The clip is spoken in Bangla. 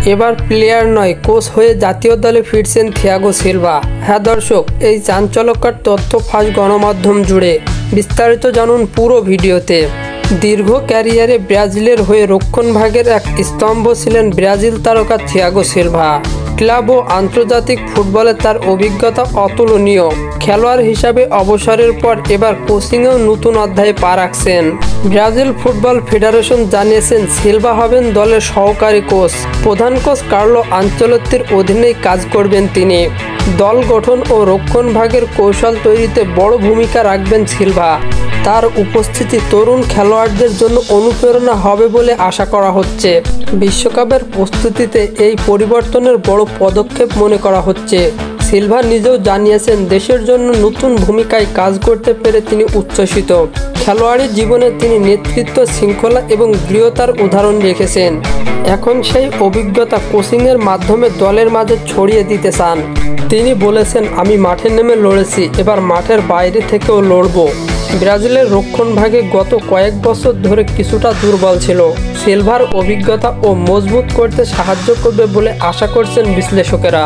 এবার প্লেয়ার নয়, কোচ হয়ে জাতীয় দলে ফিরছেন থিয়াগো সিলভা। হ্যাঁ দর্শক, এই চাঞ্চল্যকর তথ্য ফাঁস গণমাধ্যম জুড়ে। বিস্তারিত জানুন পুরো ভিডিওতে। দীর্ঘ ক্যারিয়ারে ব্রাজিলের হয়ে রক্ষণভাগের এক স্তম্ভ ছিলেন ব্রাজিল তারকা থিয়াগো সিলভা। ক্লাব ও আন্তর্জাতিক ফুটবলে তার অভিজ্ঞতা অতুলনীয়। খেলোয়াড় হিসাবে অবসরের পর এবার কোচিংয়েও নতুন অধ্যায়ে পা রাখছেন। ব্রাজিল ফুটবল ফেডারেশন জানিয়েছেন সিলভা হবেন দলের সহকারী কোচ। প্রধান কোচ কার্লো আনচেলত্তির অধীনেই কাজ করবেন তিনি। দল গঠন ও রক্ষণভাগের কৌশল তৈরিতে বড় ভূমিকা রাখবেন সিলভা। তার উপস্থিতি তরুণ খেলোয়াড়দের জন্য অনুপ্রেরণা হবে বলে আশা করা হচ্ছে। বিশ্বকাপের প্রস্তুতিতে এই পরিবর্তনের বড় পদক্ষেপ মনে করা হচ্ছে। সিলভা নিজেও জানিয়েছেন দেশের জন্য নতুন ভূমিকায় কাজ করতে পেরে তিনি উচ্ছ্বসিত। খেলোয়াড়ি জীবনে তিনি নেতৃত্ব, শৃঙ্খলা এবং দৃঢ়তার উদাহরণ রেখেছেন। এখন সেই অভিজ্ঞতা কোচিংয়ের মাধ্যমে দলের মাঝে ছড়িয়ে দিতে চান। তিনি বলেছেন, আমি মাঠে নেমে লড়েছি, এবার মাঠের বাইরে থেকেও লড়ব। ব্রাজিলের রক্ষণভাগে গত কয়েক বছর ধরে কিছুটা দুর্বল ছিল। সিলভার অভিজ্ঞতা ও মজবুত করতে সাহায্য করবে বলে আশা করছেন বিশ্লেষকেরা।